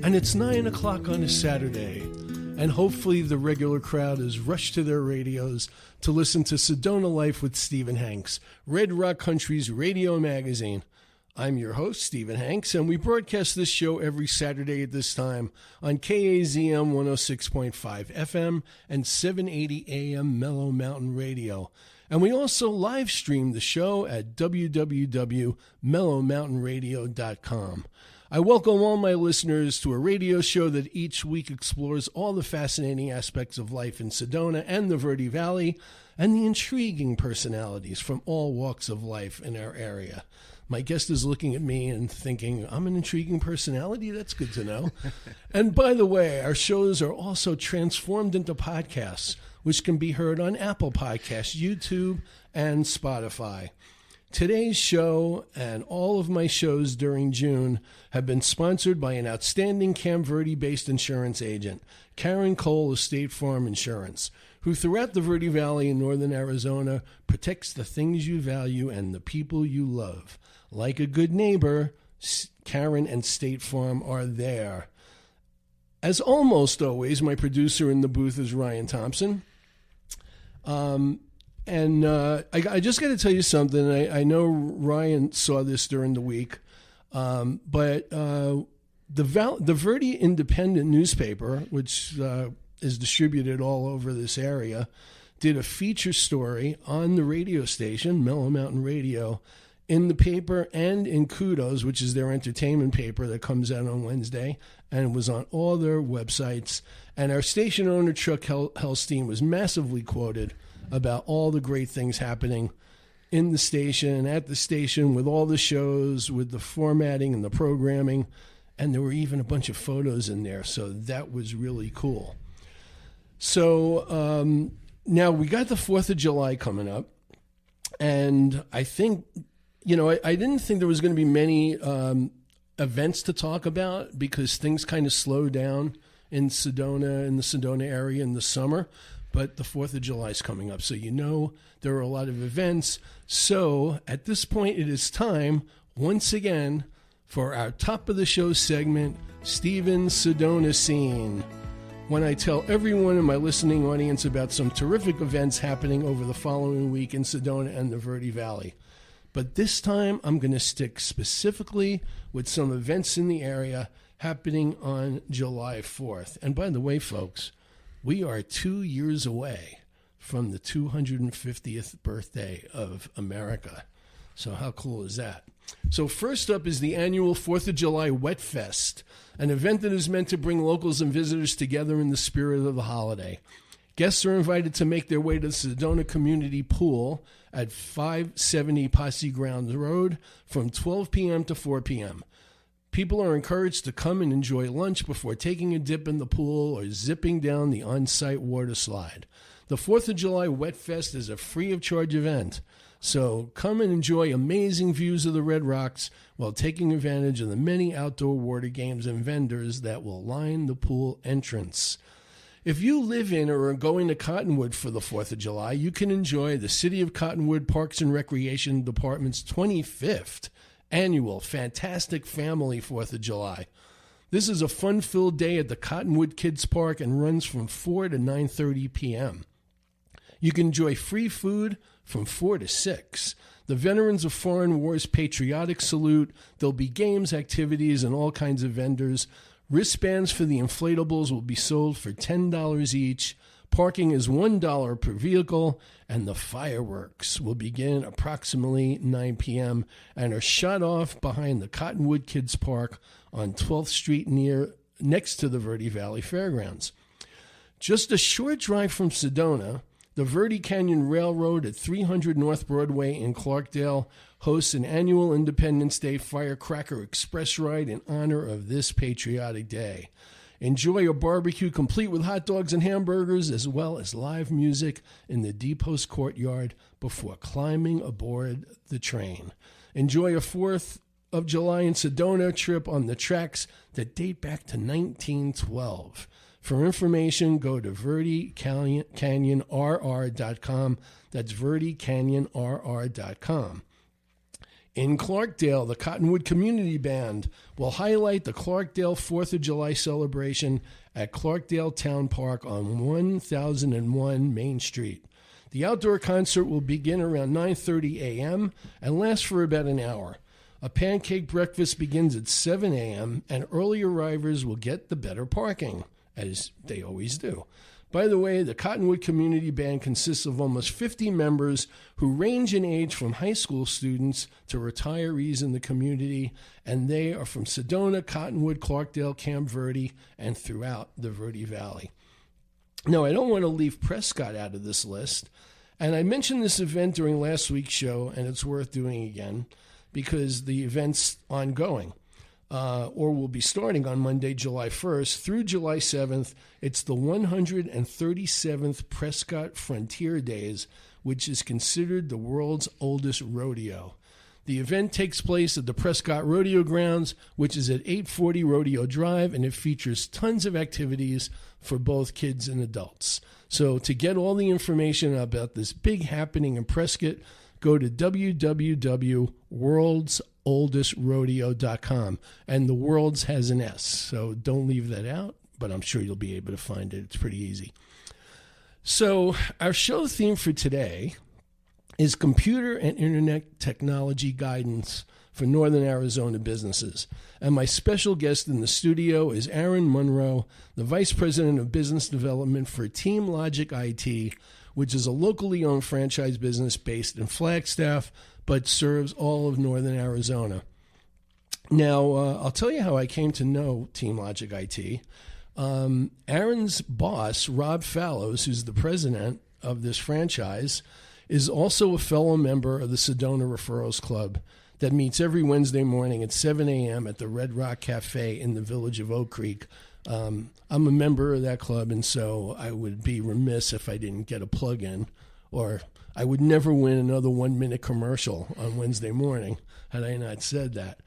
And it's 9 o'clock on a Saturday, and hopefully the regular crowd has rushed to their radios to listen to Sedona Life with Stephen Hanks, Red Rock Country's radio magazine. I'm your host, Stephen Hanks, and we broadcast this show every Saturday at this time on KAZM 106.5 FM and 780 AM Mellow Mountain Radio. And we also live stream the show at www.mellowmountainradio.com. I welcome all my listeners to a radio show that each week explores all the fascinating aspects of life in Sedona and the Verde Valley and the intriguing personalities from all walks of life in our area. My guest is looking at me and thinking, I'm an intriguing personality? That's good to know. And by the way, our shows are also transformed into podcasts, which can be heard on Apple Podcasts, YouTube, and Spotify. Today's show and all of my shows during June have been sponsored by an outstanding Camp Verde-based insurance agent, Karen Cole of State Farm Insurance, who throughout the Verde Valley in northern Arizona protects the things you value and the people you love. Like a good neighbor, Karen and State Farm are there. As almost always, my producer in the booth is Ryan Thompson. I just got to tell you something. I know Ryan saw this during the week, but the Verde Independent newspaper, which is distributed all over this area, did a feature story on the radio station, Mellow Mountain Radio, in the paper and in Kudos, which is their entertainment paper that comes out on Wednesday, and it was on all their websites. And our station owner, Chuck Helstein, was massively quoted about all the great things happening in the station, at the station, with all the shows, with the formatting and the programming. And there were even a bunch of photos in there, so that was really cool. So now we got the 4th of July coming up, and I think, I didn't think there was going to be many events to talk about because things kind of slowed down in the Sedona area in the summer. But the 4th of July is coming up, so there are a lot of events. So at this point, it is time, once again, for our top of the show segment, Stephen's Sedona Scene, when I tell everyone in my listening audience about some terrific events happening over the following week in Sedona and the Verde Valley. But this time, I'm going to stick specifically with some events in the area happening on July 4th. And by the way, folks, we are 2 years away from the 250th birthday of America. So how cool is that? So first up is the annual 4th of July Wet Fest, an event that is meant to bring locals and visitors together in the spirit of the holiday. Guests are invited to make their way to the Sedona Community Pool at 570 Posse Grounds Road from 12 p.m. to 4 p.m. People are encouraged to come and enjoy lunch before taking a dip in the pool or zipping down the on-site water slide. The 4th of July Wet Fest is a free-of-charge event, so come and enjoy amazing views of the Red Rocks while taking advantage of the many outdoor water games and vendors that will line the pool entrance. If you live in or are going to Cottonwood for the 4th of July, you can enjoy the City of Cottonwood Parks and Recreation Department's 25th annual Fantastic Family 4th of July. This is a fun-filled day at the Cottonwood Kids Park and runs from 4 to 9:30 p.m. You can enjoy free food from 4 to 6. The Veterans of Foreign Wars Patriotic Salute. There'll be games, activities, and all kinds of vendors. Wristbands for the inflatables will be sold for $10 each. Parking is $1 per vehicle, and the fireworks will begin approximately 9 p.m. and are shot off behind the Cottonwood Kids Park on 12th Street next to the Verde Valley Fairgrounds. Just a short drive from Sedona, the Verde Canyon Railroad at 300 North Broadway in Clarkdale hosts an annual Independence Day Firecracker Express ride in honor of this patriotic day. Enjoy a barbecue complete with hot dogs and hamburgers, as well as live music in the depot's courtyard before climbing aboard the train. Enjoy a 4th of July in Sedona trip on the tracks that date back to 1912. For information, go to VerdeCanyonRR.com. That's VerdeCanyonRR.com. In Clarkdale, the Cottonwood Community Band will highlight the Clarkdale 4th of July celebration at Clarkdale Town Park on 1001 Main Street. The outdoor concert will begin around 9:30 a.m. and last for about an hour. A pancake breakfast begins at 7 a.m., and early arrivers will get the better parking, as they always do. By the way, the Cottonwood Community Band consists of almost 50 members who range in age from high school students to retirees in the community, and they are from Sedona, Cottonwood, Clarkdale, Camp Verde, and throughout the Verde Valley. Now, I don't want to leave Prescott out of this list, and I mentioned this event during last week's show, and it's worth doing again because the event's ongoing. Or will be starting on Monday, July 1st through July 7th. It's the 137th Prescott Frontier Days, which is considered the world's oldest rodeo. The event takes place at the Prescott Rodeo Grounds, which is at 840 Rodeo Drive, and it features tons of activities for both kids and adults. So to get all the information about this big happening in Prescott, go to www.worldsoldestrodeo.com. And the world's has an S, so don't leave that out, but I'm sure you'll be able to find it. It's pretty easy. So our show theme for today is computer and internet technology guidance for Northern Arizona businesses. And my special guest in the studio is Aaron Munro, the Vice President of Business Development for TeamLogic IT, which is a locally owned franchise business based in Flagstaff, but serves all of Northern Arizona. Now, I'll tell you how I came to know TeamLogic IT. Aaron's boss, Rob Fallows, who's the president of this franchise, is also a fellow member of the Sedona Referrals Club that meets every Wednesday morning at 7 a.m. at the Red Rock Cafe in the village of Oak Creek. I'm a member of that club, and so I would be remiss if I didn't get a plug in, or I would never win another 1-minute commercial on Wednesday morning had I not said that.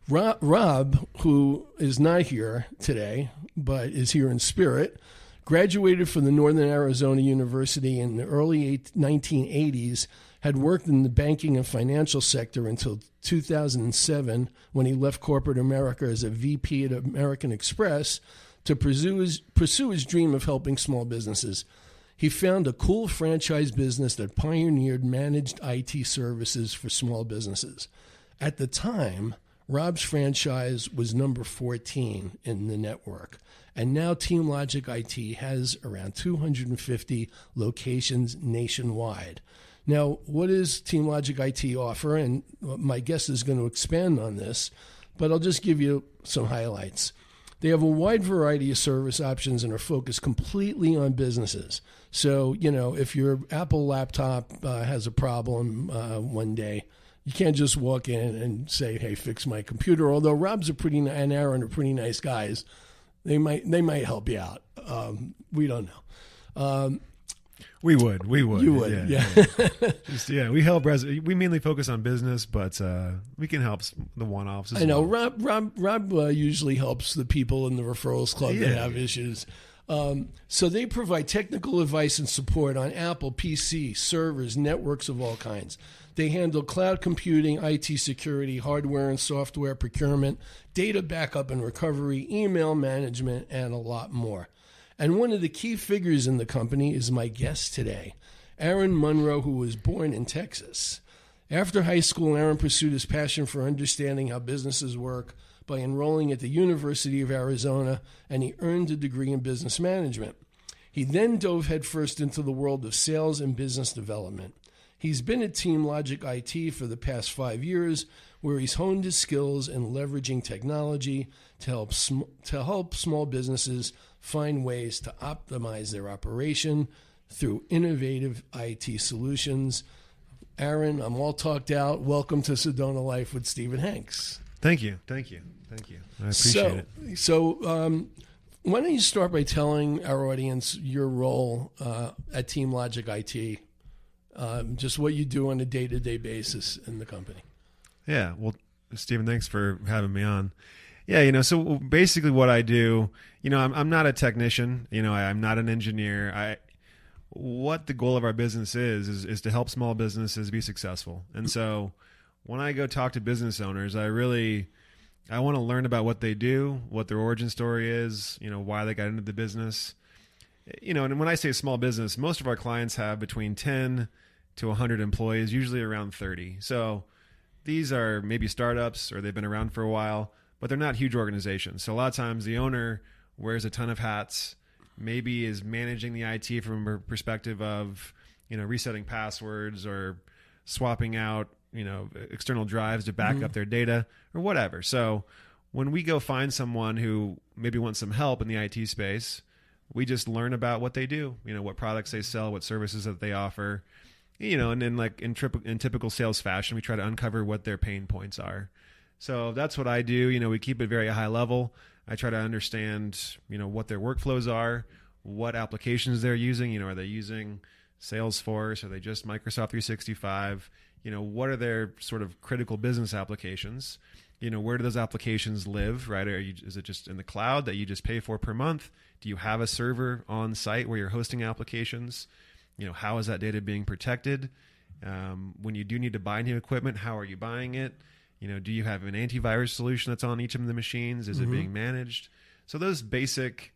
Rob, who is not here today, but is here in spirit, graduated from the Northern Arizona University in the early 1980s, had worked in the banking and financial sector until 2007 when he left corporate America as a VP at American Express to pursue his dream of helping small businesses. He found a cool franchise business that pioneered managed IT services for small businesses. At the time, Rob's franchise was number 14 in the network, and now TeamLogic IT has around 250 locations nationwide. Now, what does TeamLogic IT offer? And my guest is going to expand on this, but I'll just give you some highlights. They have a wide variety of service options and are focused completely on businesses. So, if your Apple laptop has a problem one day, you can't just walk in and say, "Hey, fix my computer." Although Rob's and Aaron are pretty nice guys, they might help you out. We don't know. We would. You would, yeah. We help. We mainly focus on business, but we can help the one-offs. I know. Rob usually helps the people in the referrals club that have issues. So they provide technical advice and support on Apple, PC, servers, networks of all kinds. They handle cloud computing, IT security, hardware and software procurement, data backup and recovery, email management, and a lot more. And one of the key figures in the company is my guest today, Aaron Munro, who was born in Texas. After high school, Aaron pursued his passion for understanding how businesses work by enrolling at the University of Arizona, and he earned a degree in business management. He then dove headfirst into the world of sales and business development. He's been at TeamLogic IT for the past 5 years, where he's honed his skills in leveraging technology to help small businesses find ways to optimize their operation through innovative IT solutions. Aaron, I'm all talked out. Welcome to Sedona Life with Stephen Hanks. Thank you. I appreciate it. So why don't you start by telling our audience your role at TeamLogic IT, just what you do on a day-to-day basis in the company. Yeah, well, Stephen, thanks for having me on. Yeah, so basically what I do, I'm not a technician, I'm not an engineer. What the goal of our business is to help small businesses be successful. And so when I go talk to business owners, I want to learn about what they do, what their origin story is, why they got into the business. And when I say small business, most of our clients have between 10 to 100 employees, usually around 30. So these are maybe startups or they've been around for a while, but they're not huge organizations. So a lot of times the owner wears a ton of hats, maybe is managing the IT from a perspective of, resetting passwords or swapping out, external drives to back up their data or whatever. So when we go find someone who maybe wants some help in the IT space, we just learn about what they do, what products they sell, what services that they offer, and then like in typical sales fashion, we try to uncover what their pain points are. So that's what I do. We keep it very high level. I try to understand, what their workflows are, what applications they're using. Are they using Salesforce? Are they just Microsoft 365? What are their sort of critical business applications? Where do those applications live, right? Is it just in the cloud that you just pay for per month? Do you have a server on site where you're hosting applications? How is that data being protected? When you do need to buy new equipment, how are you buying it? Do you have an antivirus solution that's on each of the machines? Is it being managed? So those basic,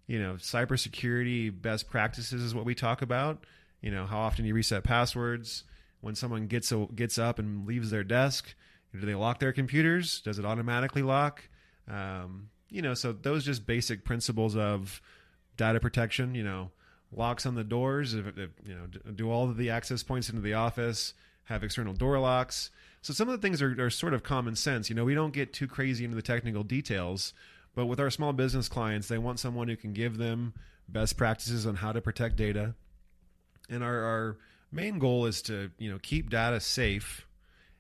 cybersecurity best practices is what we talk about. How often you reset passwords. When someone gets up and leaves their desk, do they lock their computers? Does it automatically lock? So those just basic principles of data protection, locks on the doors, do all of the access points into the office, have external door locks. So some of the things are sort of common sense. We don't get too crazy into the technical details, but with our small business clients, they want someone who can give them best practices on how to protect data. And our main goal is to, keep data safe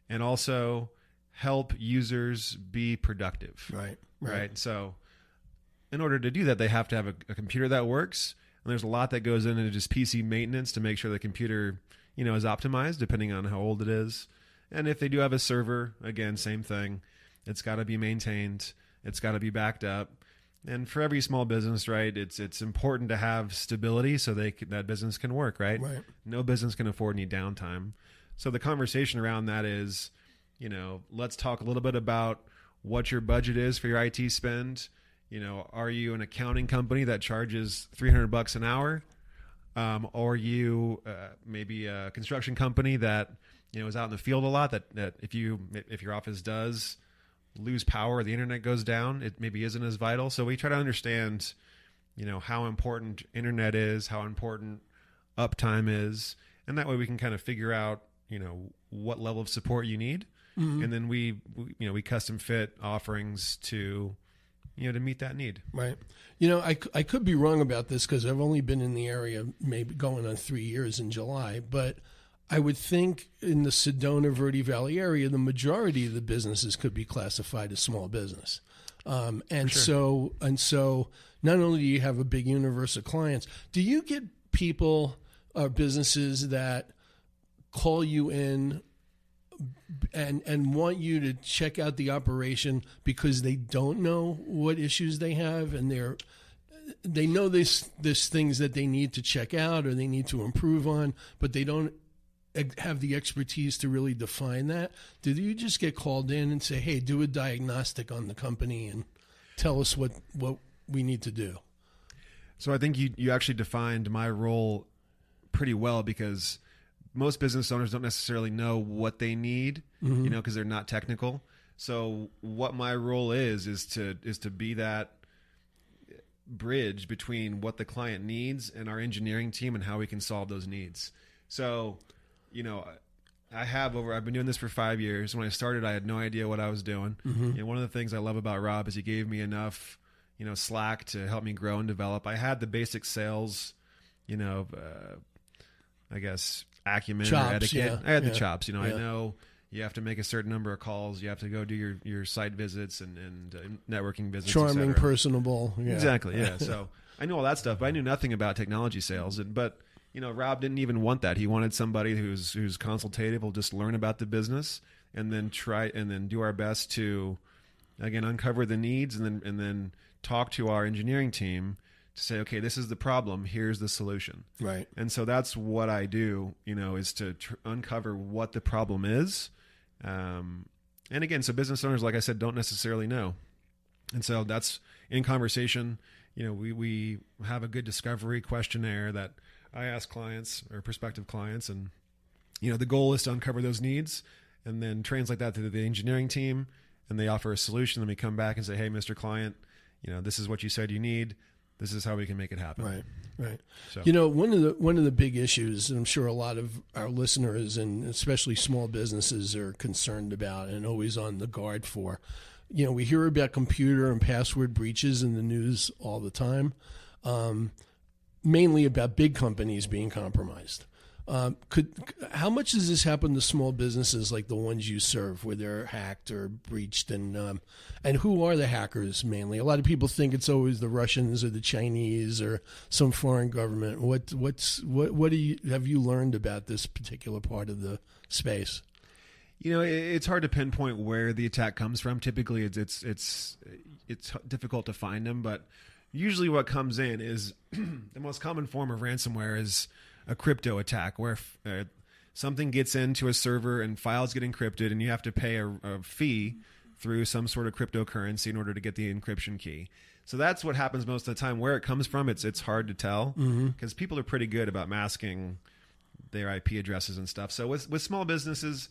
and also help users be productive. Right. So in order to do that, they have to have a computer that works. And there's a lot that goes into just PC maintenance to make sure the computer, is optimized depending on how old it is. And if they do have a server, again, same thing. It's got to be maintained. It's got to be backed up. And for every small business, right, it's important to have stability so that business can work, right? No business can afford any downtime. So the conversation around that is, let's talk a little bit about what your budget is for your IT spend. Are you an accounting company that charges $300 an hour? Or are you maybe a construction company that is out in the field a lot? That if your office does lose power, the internet goes down, it maybe isn't as vital. So we try to understand, how important internet is, how important uptime is, and that way we can kind of figure out, what level of support you need, and then we custom fit offerings to meet that need. Right. I could be wrong about this because I've only been in the area maybe going on 3 years in July, but I would think in the Sedona Verde Valley area, the majority of the businesses could be classified as small business. So not only do you have a big universe of clients, do you get people or businesses that call you in and want you to check out the operation because they don't know what issues they have and they know there's things that they need to check out or they need to improve on, but they don't have the expertise to really define that? Do you just get called in and say, hey, do a diagnostic on the company and tell us what we need to do? So I think you actually defined my role pretty well, because most business owners don't necessarily know what they need, because they're not technical. So what my role is to be that bridge between what the client needs and our engineering team and how we can solve those needs. So, I've been doing this for 5 years. When I started, I had no idea what I was doing. And one of the things I love about Rob is he gave me enough, slack to help me grow and develop. I had the basic sales, I guess, acumen chops, or etiquette. Yeah, I had the chops. I know you have to make a certain number of calls. You have to go do your site visits and networking visits. Charming, personable. Yeah. Exactly. Yeah. So I knew all that stuff, but I knew nothing about technology sales. But Rob didn't even want that. He wanted somebody who's consultative, will just learn about the business and then do our best to, again, uncover the needs and then talk to our engineering team to say, okay, this is the problem. Here's the solution. Right. And so that's what I do, is to uncover what the problem is And again, so business owners, like I said, don't necessarily know. And so that's in conversation. We have a good discovery questionnaire that I ask clients or prospective clients. And, the goal is to uncover those needs and then translate that to the engineering team. And they offer a solution. Then we come back and say, hey, Mr. Client, this is what you said you need. This is how we can make it happen. Right. So. One of the big issues, and I'm sure a lot of our listeners and especially small businesses are concerned about and always on the guard for, we hear about computer and password breaches in the news all the time, mainly about big companies being compromised. How much does this happen to small businesses like the ones you serve, where they're hacked or breached, and who are the hackers mainly? A lot of people think it's always the Russians or the Chinese or some foreign government. What have you learned about this particular part of the space? It's hard to pinpoint where the attack comes from. Typically, it's difficult to find them, but usually what comes in is the most common form of ransomware is a crypto attack, where something gets into a server and files get encrypted, and you have to pay a fee through some sort of cryptocurrency in order to get the encryption key. So that's what happens most of the time. Where it comes from, it's hard to tell, because people are pretty good about masking their IP addresses and stuff. So with small businesses,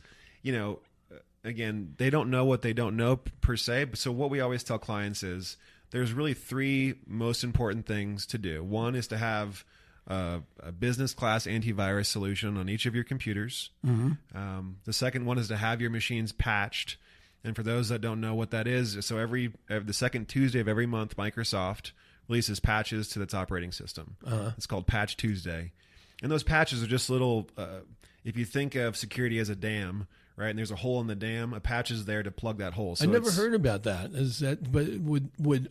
again, they don't know what they don't know per se. So what we always tell clients is there's really three most important things to do. One is to have a business class antivirus solution on each of your computers. The second one is to have your machines patched. And for those that don't know what that is, so the second Tuesday of every month, Microsoft releases patches to its operating system. It's called Patch Tuesday. And those patches are just little, if you think of security as a dam, right? And there's a hole in the dam, a patch is there to plug that hole. So I never heard about that. But would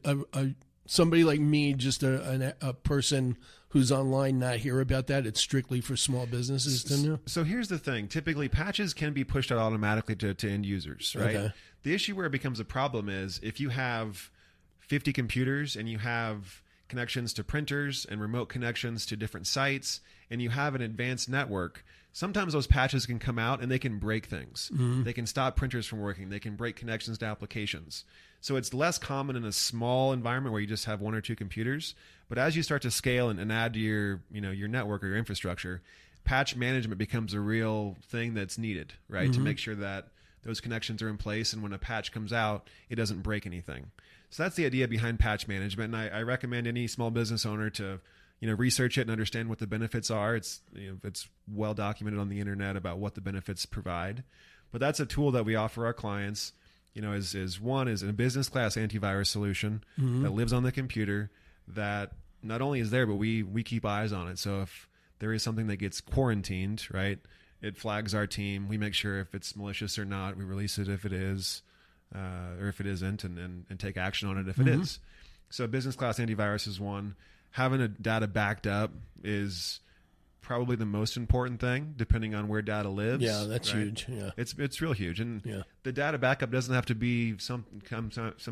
somebody like me, just a person who's online, not hear about that? It's strictly for small businesses to know? So here's the thing. Typically, patches can be pushed out automatically to end users, right? Okay. The issue where it becomes a problem is if you have 50 computers and you have connections to printers and remote connections to different sites, and you have an advanced network, sometimes those patches can come out and they can break things. They can stop printers from working. They can break connections to applications. So it's less common in a small environment where you just have one or two computers. But as you start to scale and add to your network or your infrastructure, patch management becomes a real thing that's needed, right? To make sure that those connections are in place, and when a patch comes out, it doesn't break anything. So that's the idea behind patch management. And I recommend any small business owner to research it and understand what the benefits are. It's well documented on the internet about what the benefits provide. But that's a tool that we offer our clients. Is a business class antivirus solution that lives on the computer, that not only is there, but we keep eyes on it. So if there is something that gets quarantined, right, it flags our team. We make sure if it's malicious or not. We release it if it is, or if it isn't, and take action on it if it is. So business class antivirus is one. Having a data backed up is probably the most important thing, depending on where data lives. Yeah, that's right? huge. Yeah, it's real huge, and the data backup doesn't have to be some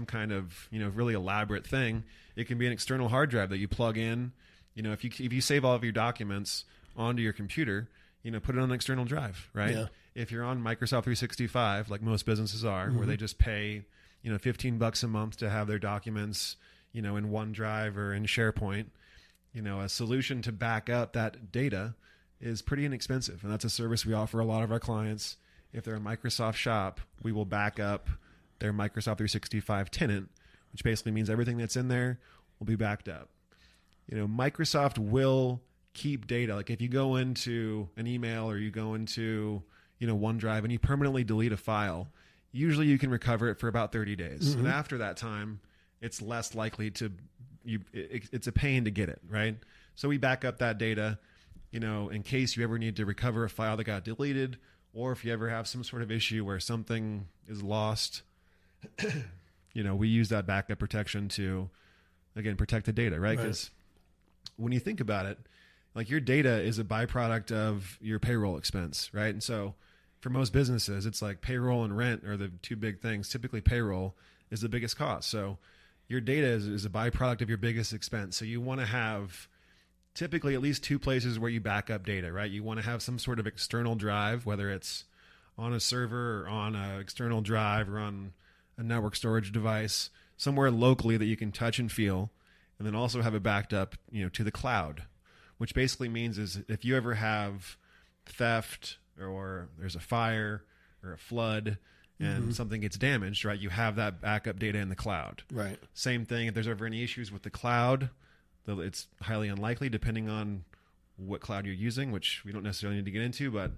kind of really elaborate thing. It can be an external hard drive that you plug in. If you save all of your documents onto your computer, put it on an external drive, right? Yeah. If you're on Microsoft 365, like most businesses are, where they just pay $15 a month to have their documents in OneDrive or in SharePoint. A solution to back up that data is pretty inexpensive. And that's a service we offer a lot of our clients. If they're a Microsoft shop, we will back up their Microsoft 365 tenant, which basically means everything that's in there will be backed up. Microsoft will keep data. Like if you go into an email or you go into, OneDrive and you permanently delete a file, usually you can recover it for about 30 days. And after that time, it's less likely to it's a pain to get it, right? So we back up that data, in case you ever need to recover a file that got deleted, or if you ever have some sort of issue where something is lost, we use that backup protection to, again, protect the data, right? Because when you think about it, like your data is a byproduct of your payroll expense, right? And so for most businesses, it's like payroll and rent are the two big things. Typically payroll is the biggest cost. So your data is a byproduct of your biggest expense. So you want to have typically at least two places where you back up data, right? You want to have some sort of external drive, whether it's on a server or on an external drive or on a network storage device somewhere locally that you can touch and feel, and then also have it backed up, to the cloud, which basically means is if you ever have theft or there's a fire or a flood and something gets damaged, right, you have that backup data in the cloud. Right. Same thing, if there's ever any issues with the cloud, it's highly unlikely depending on what cloud you're using, which we don't necessarily need to get into, but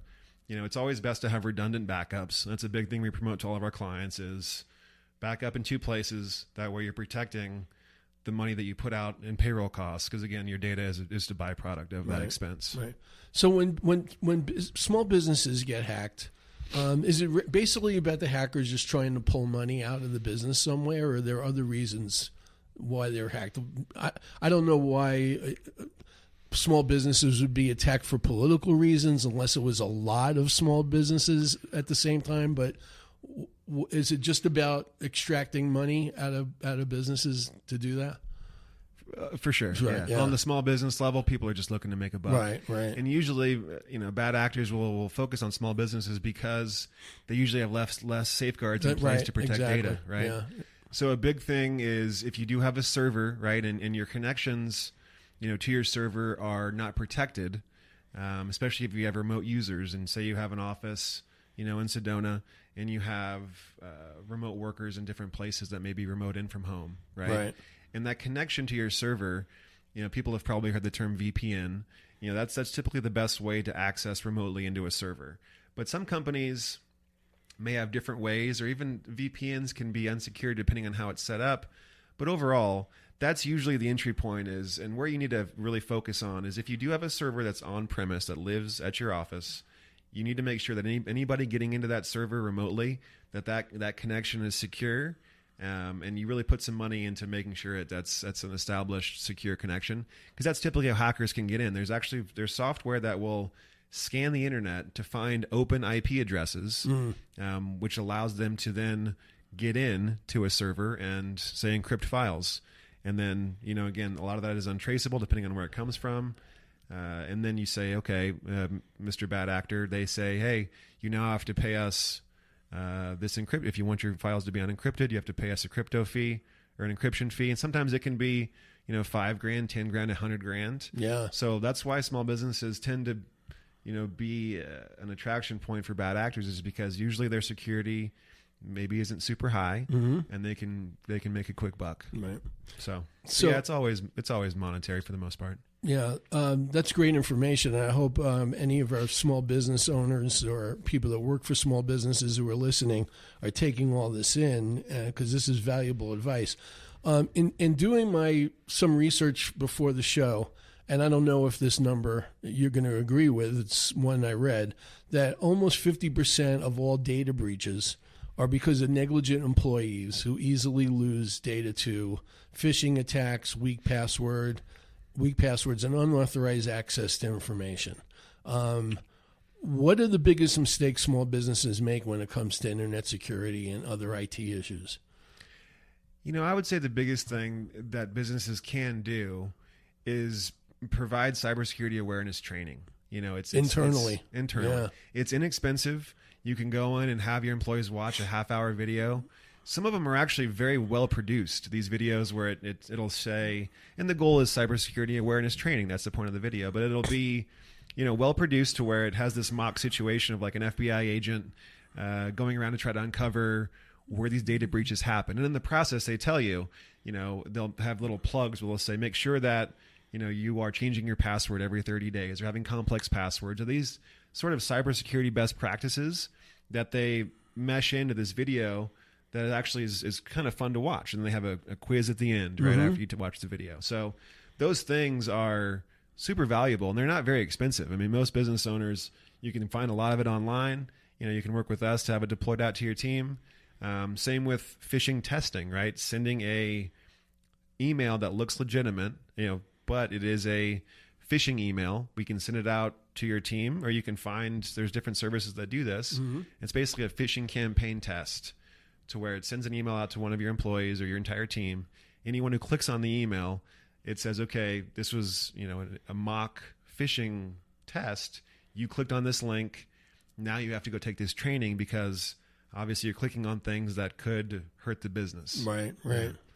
it's always best to have redundant backups. That's a big thing we promote to all of our clients is back up in two places. That way you're protecting the money that you put out in payroll costs. Because again, your data is the byproduct of that expense. Right. So when small businesses get hacked, is it basically about the hackers just trying to pull money out of the business somewhere, or are there other reasons why they're hacked? I don't know why small businesses would be attacked for political reasons unless it was a lot of small businesses at the same time, but is it just about extracting money out of businesses to do that? For sure. Right, yeah. On the small business level, people are just looking to make a buck. Right. And usually, bad actors will focus on small businesses because they usually have less safeguards in place to protect data, right? Yeah. So a big thing is if you do have a server, right, and your connections, to your server are not protected, especially if you have remote users, and say you have an office, in Sedona, and you have remote workers in different places that may be remote in from home, right? And that connection to your server, people have probably heard the term VPN. That's typically the best way to access remotely into a server. But some companies may have different ways, or even VPNs can be unsecured depending on how it's set up. But overall, that's usually the entry point is, and where you need to really focus on is if you do have a server that's on premise that lives at your office, you need to make sure that anybody getting into that server remotely, that connection is secure, and you really put some money into making sure that's an established secure connection, because that's typically how hackers can get in. There's software that will scan the internet to find open IP addresses, which allows them to then get in to a server and say encrypt files. And then, again, a lot of that is untraceable depending on where it comes from. And then you say, okay, Mr. Bad Actor, they say, hey, you now have to pay us this encrypt. If you want your files to be unencrypted, you have to pay us a crypto fee or an encryption fee. And sometimes it can be, $5,000, $10,000, $100,000. Yeah. So that's why small businesses tend to, be an attraction point for bad actors, is because usually their security maybe isn't super high, and they can make a quick buck. Right. So yeah, it's always monetary for the most part. Yeah, that's great information. I hope any of our small business owners or people that work for small businesses who are listening are taking all this in, because this is valuable advice. In doing some research before the show, and I don't know if this number you're going to agree with, it's one I read, that almost 50% of all data breaches are because of negligent employees who easily lose data to phishing attacks, weak passwords, and unauthorized access to information. What are the biggest mistakes small businesses make when it comes to internet security and other IT issues? I would say the biggest thing that businesses can do is provide cybersecurity awareness training. It's internally. Yeah. It's inexpensive. You can go in and have your employees watch a half-hour video. Some of them are actually very well produced. These videos where it'll say, and the goal is cybersecurity awareness training. That's the point of the video. But it'll be, well produced to where it has this mock situation of like an FBI agent going around to try to uncover where these data breaches happen. And in the process, they tell you, they'll have little plugs where they'll say, make sure that you are changing your password every 30 days or having complex passwords, or these sort of cybersecurity best practices that they mesh into this video that actually is kind of fun to watch. And they have a quiz at the end right after you watch the video. So those things are super valuable, and they're not very expensive. I mean, most business owners, you can find a lot of it online. You can work with us to have it deployed out to your team. Same with phishing testing, right? Sending a email that looks legitimate, but it is a phishing email. We can send it out to your team, or you can find, there's different services that do this. It's basically a phishing campaign test, to where it sends an email out to one of your employees or your entire team. Anyone who clicks on the email, it says, okay, this was, a mock phishing test. You clicked on this link. now you have to go take this training because obviously you're clicking on things that could hurt the business. Right.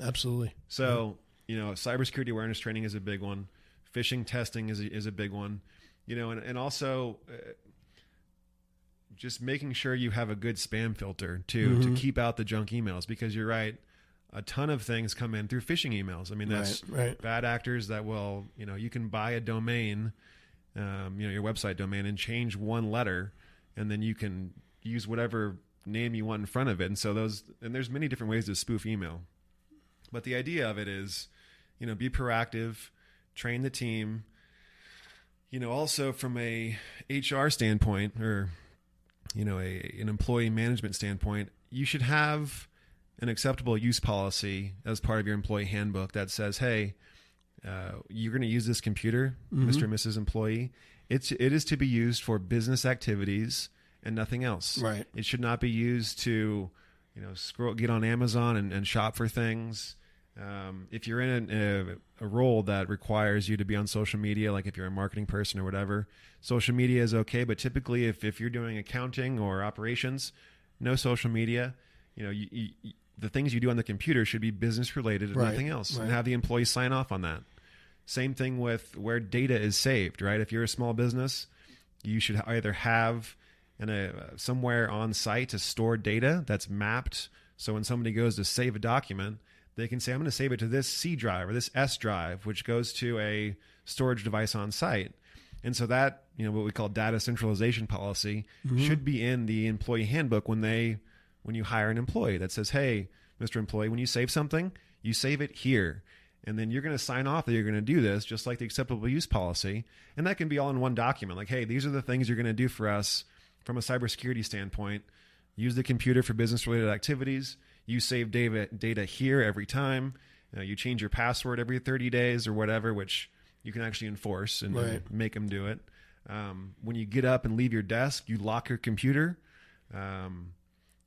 Absolutely. So, cybersecurity awareness training is a big one. Phishing testing is a big one, and also just making sure you have a good spam filter to keep out the junk emails, because you're right. A ton of things come in through phishing emails. I mean, that's bad actors that will, you can buy a domain, your website domain, and change one letter, and then you can use whatever name you want in front of it. And so there's many different ways to spoof email. But the idea of it is, be proactive, train the team, also from a HR standpoint or, an employee management standpoint, you should have an acceptable use policy as part of your employee handbook that says, hey, you're going to use this computer, Mr. and Mrs. Employee. It is to be used for business activities and nothing else. Right. It should not be used to, get on Amazon and shop for things. If you're in a role that requires you to be on social media, like if you're a marketing person or whatever, social media is okay. But typically, if you're doing accounting or operations, no social media. The things you do on the computer should be business related and nothing else, and have the employees sign off on that. Same thing with where data is saved, right? If you're a small business, you should either have somewhere on site to store data that's mapped. So when somebody goes to save a document, they can say, I'm going to save it to this C drive or this S drive, which goes to a storage device on site. And so that, what we call data centralization policy should be in the employee handbook when you hire an employee that says, hey, Mr. Employee, when you save something, you save it here. And then you're going to sign off that you're going to do this, just like the acceptable use policy. And that can be all in one document. Like, hey, these are the things you're going to do for us from a cybersecurity standpoint. Use the computer for business-related activities. You save data here every time. You change your password every 30 days or whatever, which you can actually enforce and make them do it. When you get up and leave your desk, you lock your computer. And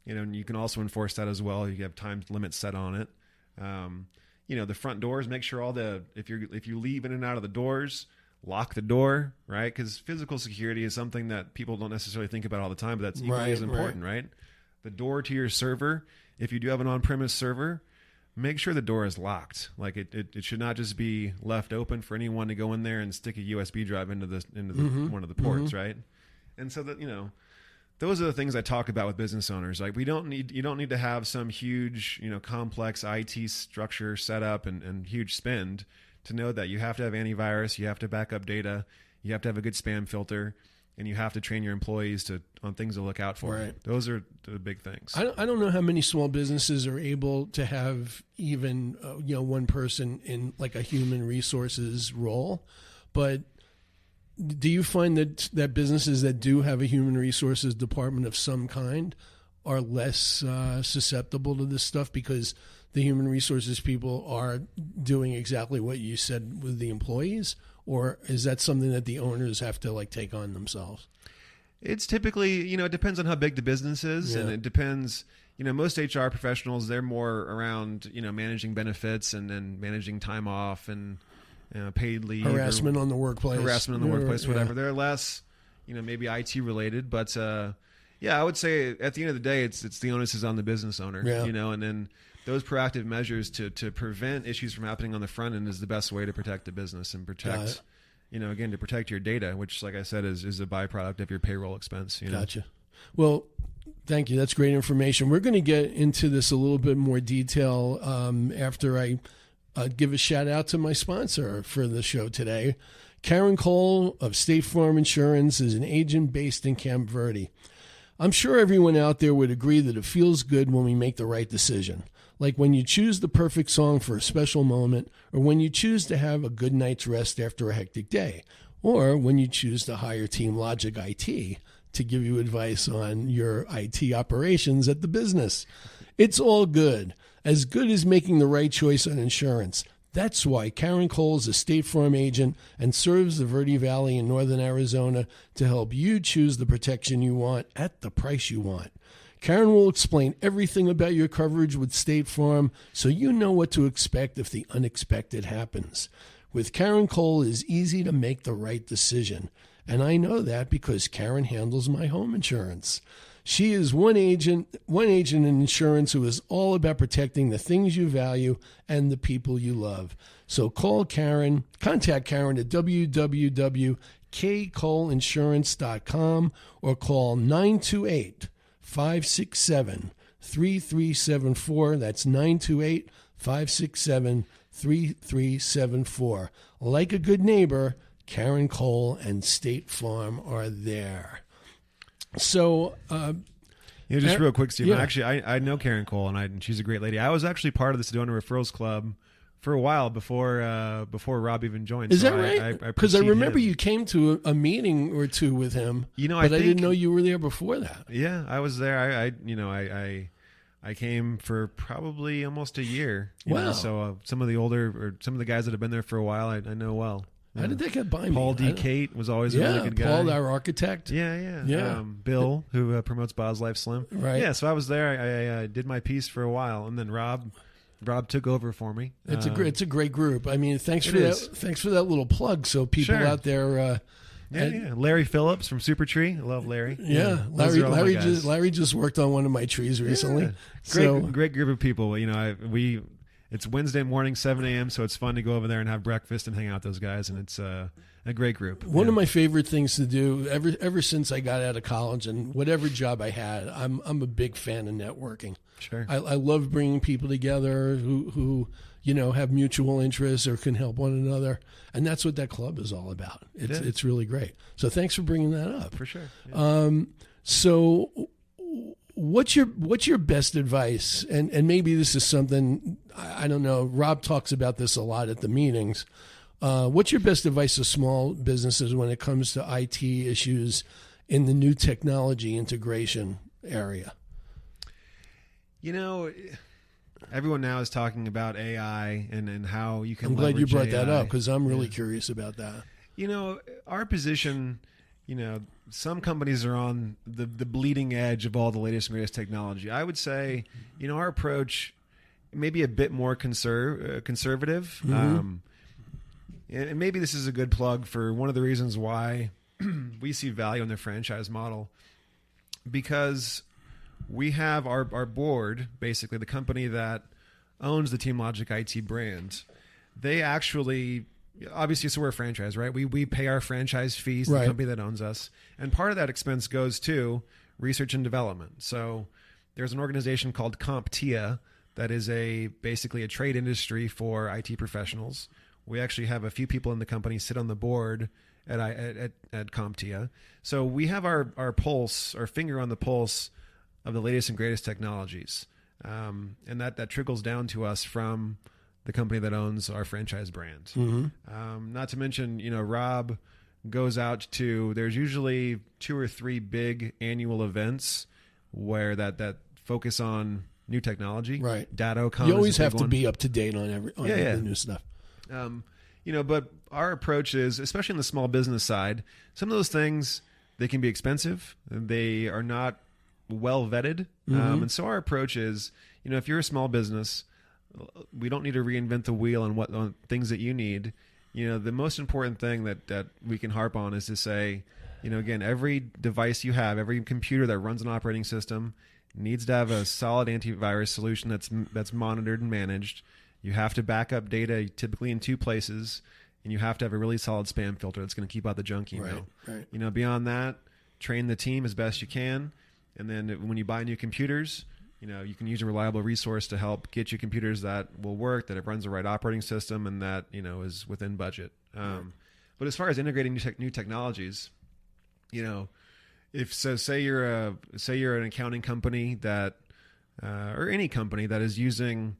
you can also enforce that as well. You have time limits set on it. The front doors, make sure if you leave in and out of the doors, lock the door, right? Because physical security is something that people don't necessarily think about all the time, but that's equally as important, right? The door to your server, if you do have an on-premise server, make sure the door is locked. Like it should not just be left open for anyone to go in there and stick a USB drive into one of the ports, right? And so that, those are the things I talk about with business owners. Like you don't need to have some huge, complex IT structure set up and huge spend to know that you have to have antivirus, you have to back up data, you have to have a good spam filter, and you have to train your employees on things to look out for. Right. Those are the big things. I don't know how many small businesses are able to have even one person in like a human resources role, but do you find that businesses that do have a human resources department of some kind are less susceptible to this stuff because the human resources people are doing exactly what you said with the employees? Or is that something that the owners have to take on themselves? It's typically, it depends on how big the business is, and it depends. Most HR professionals, they're more around, managing benefits and then managing time off and paid leave, harassment on the workplace, whatever. They're less, maybe IT related, but I would say at the end of the day, it's the onus is on the business owner, and then those proactive measures to prevent issues from happening on the front end is the best way to protect the business and protect, to protect your data, which, like I said, is a byproduct of your payroll expense. Gotcha. Well, thank you. That's great information. We're going to get into this a little bit more detail after I give a shout out to my sponsor for the show today. Karen Cole of State Farm Insurance is an agent based in Camp Verde. I'm sure everyone out there would agree that it feels good when we make the right decision. Like when you choose the perfect song for a special moment, or when you choose to have a good night's rest after a hectic day, or when you choose to hire TeamLogic IT to give you advice on your IT operations at the business. It's all good as making the right choice on insurance. That's why Karen Cole is a State Farm agent and serves the Verde Valley in northern Arizona to help you choose the protection you want at the price you want. Karen will explain everything about your coverage with State Farm so you know what to expect if the unexpected happens. With Karen Cole, it is easy to make the right decision. And I know that because Karen handles my home insurance. She is one agent in insurance who is all about protecting the things you value and the people you love. So contact Karen at www.kcoleinsurance.com or call 928-567-3374. That's 928-567-3374. Like a good neighbor, Karen Cole and State Farm are there. So, just real quick, Steve. Yeah. Actually, I know Karen Cole, and she's a great lady. I was actually part of the Sedona Referrals Club for a while before Rob even joined. Is that right? Because I remember you came to a meeting or two with him. I didn't know you were there before that. Yeah, I was there. I came for probably almost a year. Wow. So some of the guys that have been there for a while, I know well. How did that get by me? Paul D. Kate was always a really good guy. Paul, our architect. Yeah. Bill, who promotes Boz Life Slim. Right. Yeah, so I was there. I did my piece for a while, and then Rob took over for me. It's a great group. I mean, thanks for that little plug. So people out there. Larry Phillips from Super Tree. I love Larry. Yeah, Larry just worked on one of my trees recently. Great group of people. It's Wednesday morning, 7 a.m., so it's fun to go over there and have breakfast and hang out with those guys, and it's a great group. One of my favorite things to do ever since I got out of college and whatever job I had, I'm a big fan of networking. Sure. I love bringing people together who have mutual interests or can help one another, and that's what that club is all about. It's really great. So thanks for bringing that up. For sure. Yeah. So what's your best advice? And maybe this is something, I don't know, Rob talks about this a lot at the meetings. What's your best advice to small businesses when it comes to IT issues in the new technology integration area? Everyone now is talking about AI and how you can. I'm glad you brought AI. that up because I'm really curious about that. Our position, some companies are on the bleeding edge of all the latest and greatest technology. I would say, our approach may be a bit more conservative. Mm-hmm. And maybe this is a good plug for one of the reasons why we see value in the franchise model, because we have our board, basically the company that owns the TeamLogic IT brand. They actually, obviously, so we're a franchise, right? We pay our franchise fees to the company that owns us. And part of that expense goes to research and development. So there's an organization called CompTIA that is basically a trade industry for IT professionals. We actually have a few people in the company sit on the board at CompTIA. So we have our pulse, our finger on the pulse of the latest and greatest technologies. And that trickles down to us from the company that owns our franchise brand. Mm-hmm. Not to mention, Rob goes out to, there's usually 2 or 3 big annual events where that focus on new technology. Right. DattoCon. You always have to be up to date on the new stuff. But our approach is, especially on the small business side, some of those things, they can be expensive. They are not well vetted. Mm-hmm. And so our approach is, if you're a small business, we don't need to reinvent the wheel on things that you need. The most important thing that we can harp on is to say, again, every device you have, every computer that runs an operating system needs to have a solid antivirus solution that's monitored and managed. You have to back up data typically in 2 places, and you have to have a really solid spam filter that's going to keep out the junk email. Right. Beyond that, train the team as best you can. And then when you buy new computers, you can use a reliable resource to help get you computers that will work, that it runs the right operating system, and that is within budget. But as far as integrating new technologies, say you're an accounting company that, or any company that is using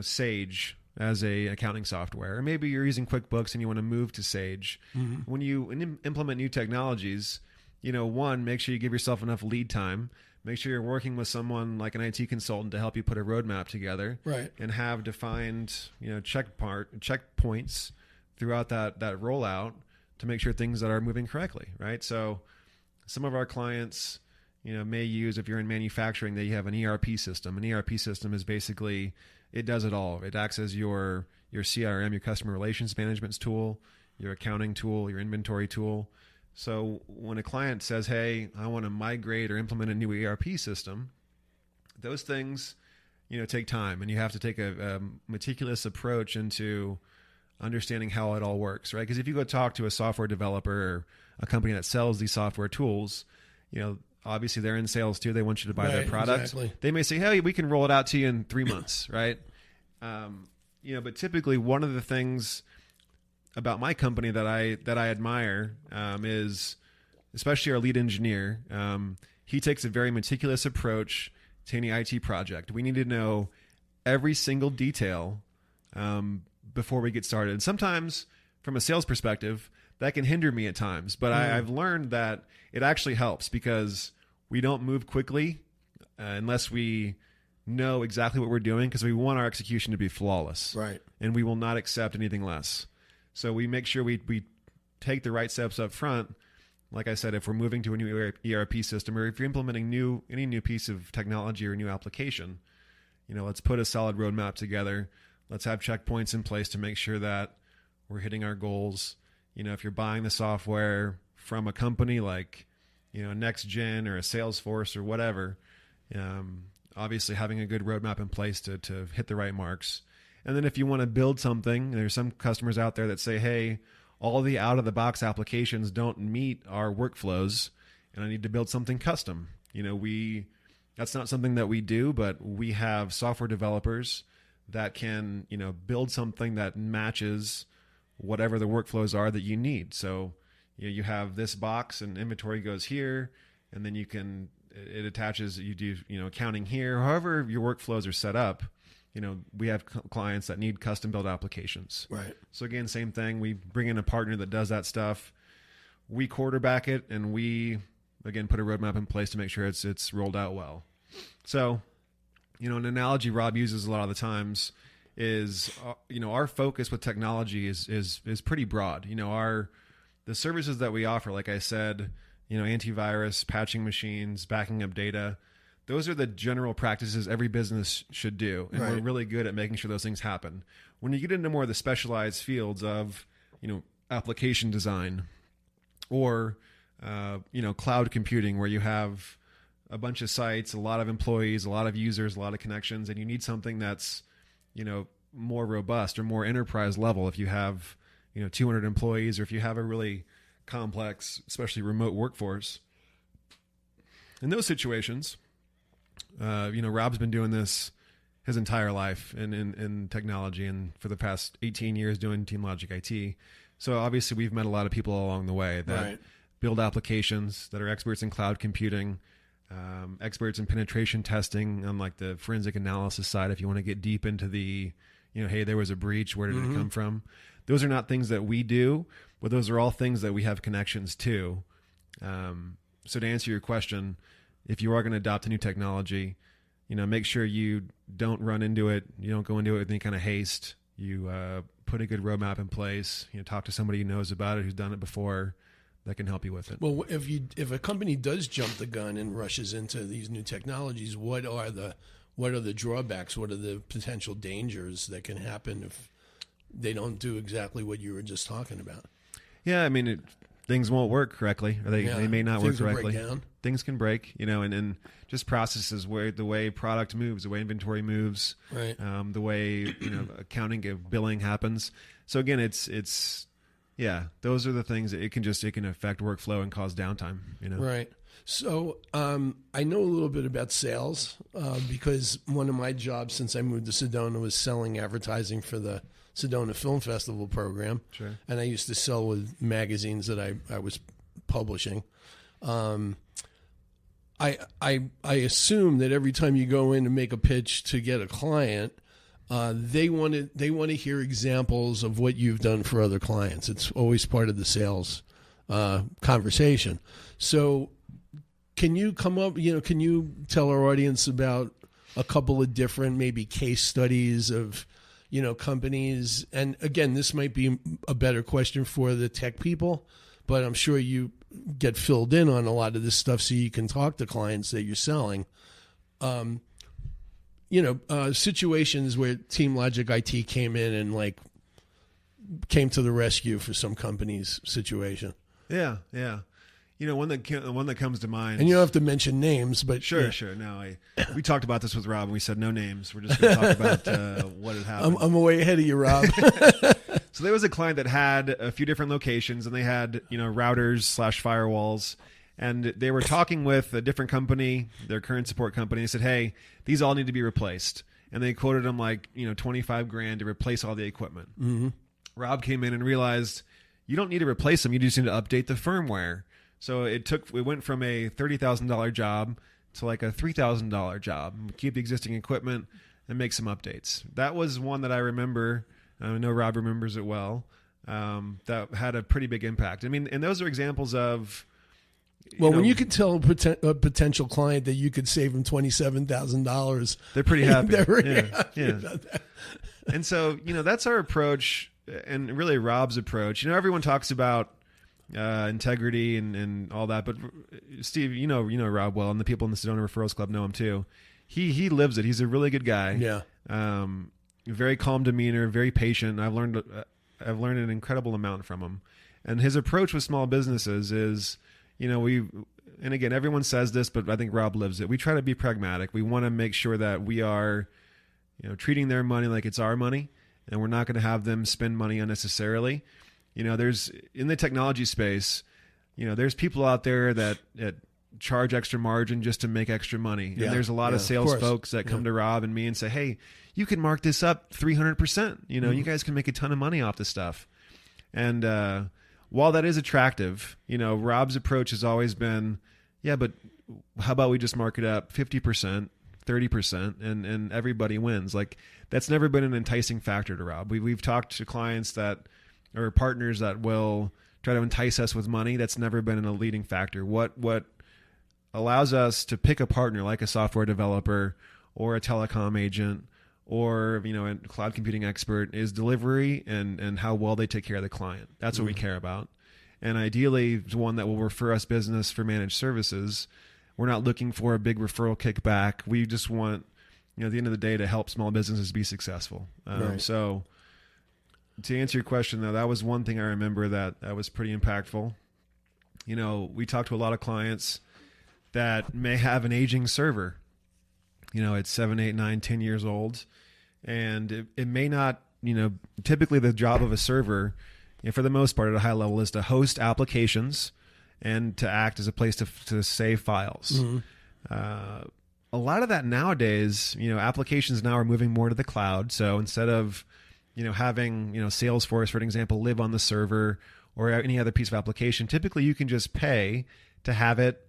Sage as a accounting software, or maybe you're using QuickBooks and you want to move to Sage. Mm-hmm. When you implement new technologies, one, make sure you give yourself enough lead time. Make sure you're working with someone like an IT consultant to help you put a roadmap together, right? And have defined, checkpoints throughout that rollout to make sure things that are moving correctly, right? So some of our clients, may use, if you're in manufacturing, they have an ERP system. An ERP system is basically, it does it all. It acts as your CRM, your customer relations management tool, your accounting tool, your inventory tool. So when a client says, hey, I want to migrate or implement a new ERP system, those things, take time, and you have to take a meticulous approach into understanding how it all works, right? Because if you go talk to a software developer or a company that sells these software tools, obviously they're in sales too. They want you to buy their product. Exactly. They may say, hey, we can roll it out to you in 3 months, right? But typically one of the things about my company that I admire is, especially our lead engineer, he takes a very meticulous approach to any IT project. We need to know every single detail before we get started. And sometimes, from a sales perspective, that can hinder me at times. But I've learned that it actually helps, because we don't move quickly unless we know exactly what we're doing, because we want our execution to be flawless. Right. And we will not accept anything less. So we make sure we take the right steps up front. Like I said, if we're moving to a new ERP system, or if you're implementing any new piece of technology or new application, let's put a solid roadmap together. Let's have checkpoints in place to make sure that we're hitting our goals. If you're buying the software from a company like, NextGen or a Salesforce or whatever, obviously having a good roadmap in place to hit the right marks. And then if you want to build something, there's some customers out there that say, hey, all the out-of-the-box applications don't meet our workflows, and I need to build something custom. That's not something that we do, but we have software developers that can, build something that matches whatever the workflows are that you need. So you have this box and inventory goes here, and then it attaches, you do, accounting here, however your workflows are set up. We have clients that need custom built applications. Right. So again, same thing. We bring in a partner that does that stuff. We quarterback it, and we, again, put a roadmap in place to make sure it's rolled out well. So, an analogy Rob uses a lot of the times is, our focus with technology is pretty broad. The services that we offer, like I said, antivirus, patching machines, backing up data, those are the general practices every business should do. And we're really good at making sure those things happen. When you get into more of the specialized fields of, application design or, cloud computing, where you have a bunch of sites, a lot of employees, a lot of users, a lot of connections, and you need something that's, more robust or more enterprise level. If you have, 200 employees, or if you have a really complex, especially remote workforce, in those situations, Rob's been doing this his entire life in technology, and for the past 18 years doing TeamLogic IT. So obviously we've met a lot of people along the way that build applications, that are experts in cloud computing, experts in penetration testing on like the forensic analysis side. If you want to get deep into the, hey, there was a breach, where did it come from? Those are not things that we do, but those are all things that we have connections to. So to answer your question, if you are going to adopt a new technology, make sure you don't run into it. You don't go into it with any kind of haste. You put a good roadmap in place. Talk to somebody who knows about it, who's done it before, that can help you with it. Well, if a company does jump the gun and rushes into these new technologies, what are the drawbacks? What are the potential dangers that can happen if they don't do exactly what you were just talking about? Yeah, I mean, things won't work correctly, or they may not work correctly. Break down. Things can break, and just processes, where the way product moves, the way inventory moves, right? The way accounting, billing happens. So again, it's those are the things that it can affect workflow and cause downtime. Right. So I know a little bit about sales because one of my jobs since I moved to Sedona was selling advertising for the Sedona Film Festival program. Sure. And I used to sell with magazines that I was publishing. I assume that every time you go in to make a pitch to get a client, they want to hear examples of what you've done for other clients. It's always part of the sales conversation. So can you can you tell our audience about a couple of different maybe case studies of companies? And again, this might be a better question for the tech people, but I'm sure you get filled in on a lot of this stuff so you can talk to clients that you're selling. Situations where TeamLogic IT came in and came to the rescue for some company's situation. Yeah, yeah. One that comes to mind. And you don't have to mention names, but sure. No, we talked about this with Rob, and we said no names. We're just going to talk about what had happened. I'm way ahead of you, Rob. So there was a client that had a few different locations, and they had routers / firewalls, and they were talking with a different company, their current support company. They said, "Hey, these all need to be replaced," and they quoted them like $25,000 to replace all the equipment. Mm-hmm. Rob came in and realized you don't need to replace them; you just need to update the firmware. So it went from a $30,000 job to like a $3,000 job. Keep the existing equipment and make some updates. That was one that I remember. I know Rob remembers it well. That had a pretty big impact. I mean, and those are examples of. When you could tell a potential client that you could save them $27,000, they're pretty happy. They're really happy about that. And so that's our approach, and really Rob's approach. Everyone talks about integrity and all that, but Steve, you know Rob well, and the people in the Sedona Referrals Club know him too. He lives it. He's a really good guy. Yeah. Very calm demeanor, very patient. I've learned an incredible amount from him. And his approach with small businesses is, and again, everyone says this, but I think Rob lives it. We try to be pragmatic. We want to make sure that we are, treating their money like it's our money, and we're not going to have them spend money unnecessarily. There's in the technology space, there's people out there that charge extra margin just to make extra money. And there's a lot of sales folks that come to Rob and me and say, "Hey, you can mark this up 300%. You guys can make a ton of money off this stuff." And while that is attractive, Rob's approach has always been, "Yeah, but how about we just mark it up 50%, 30%, and everybody wins?" Like, that's never been an enticing factor to Rob. We've talked to clients or partners that will try to entice us with money. That's never been a leading factor. What allows us to pick a partner like a software developer or a telecom agent or a cloud computing expert is delivery and how well they take care of the client. That's what we care about. And ideally, one that will refer us business for managed services. We're not looking for a big referral kickback. We just want, at the end of the day, to help small businesses be successful. Right. So to answer your question, though, that was one thing I remember that was pretty impactful. We talked to a lot of clients that may have an aging server. It's 7, 8, 9, 10 years old. And it may not, typically the job of a server, for the most part at a high level, is to host applications and to act as a place to save files. Mm-hmm. A lot of that nowadays, applications now are moving more to the cloud. So instead of, having, Salesforce, for example, live on the server or any other piece of application, typically you can just pay to have it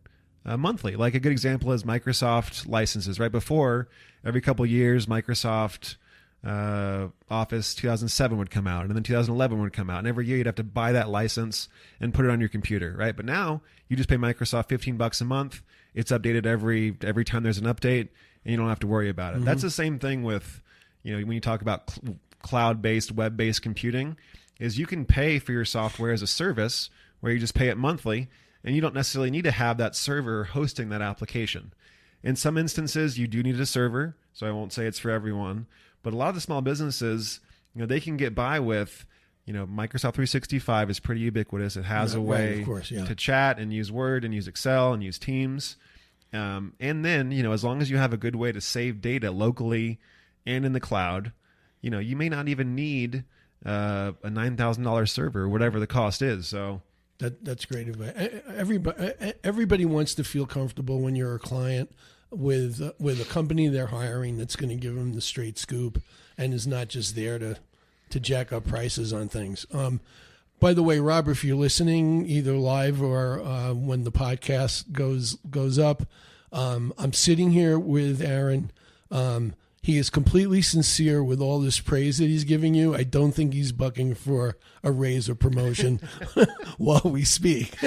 monthly. Like a good example is Microsoft licenses. Right before, every couple of years, Microsoft Office 2007 would come out, and then 2011 would come out, and every year you'd have to buy that license and put it on your computer, right? But now you just pay Microsoft $15 a month. It's updated every time there's an update, and you don't have to worry about it. Mm-hmm. That's the same thing with, when you talk about cloud-based, web-based computing, is you can pay for your software as a service where you just pay it monthly, and you don't necessarily need to have that server hosting that application. In some instances, you do need a server, so I won't say it's for everyone. But a lot of the small businesses, they can get by with, Microsoft 365 is pretty ubiquitous. It has a way to chat and use Word and use Excel and use Teams. And then, as long as you have a good way to save data locally and in the cloud, you may not even need a $9,000 server, whatever the cost is. So that's great advice. Everybody wants to feel comfortable when you're a client with a company they're hiring that's going to give them the straight scoop and is not just there to jack up prices on things. By the way, Rob, if you're listening either live or when the podcast goes up, I'm sitting here with Aaron. He is completely sincere with all this praise that he's giving you. I don't think he's bucking for a raise or promotion while we speak.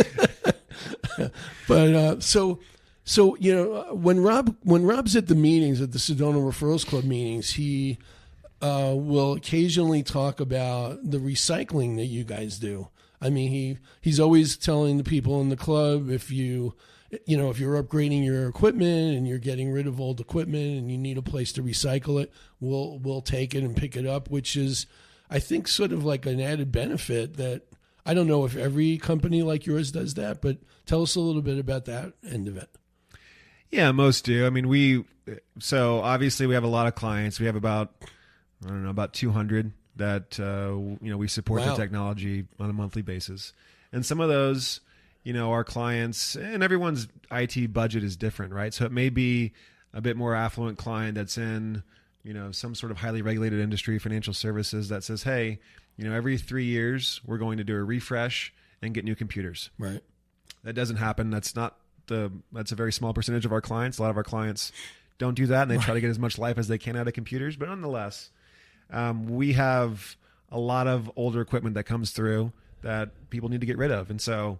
But so when Rob's at the meetings, at the Sedona Referrals Club meetings, he will occasionally talk about the recycling that you guys do. I mean, he's always telling the people in the club, if you're upgrading your equipment and you're getting rid of old equipment and you need a place to recycle it, we'll take it and pick it up, which is, I think, sort of like an added benefit that I don't know if every company like yours does that, but tell us a little bit about that end of it. Yeah, most do. I mean, so obviously we have a lot of clients. We have about 200 that, we support the technology on a monthly basis. And some of those, our clients, and everyone's IT budget is different, right? So it may be a bit more affluent client that's in, some sort of highly regulated industry, financial services, that says, hey, every 3 years we're going to do a refresh and get new computers. Right. That doesn't happen. That's a very small percentage of our clients. A lot of our clients don't do that, and they try to get as much life as they can out of computers. But nonetheless, we have a lot of older equipment that comes through that people need to get rid of. And so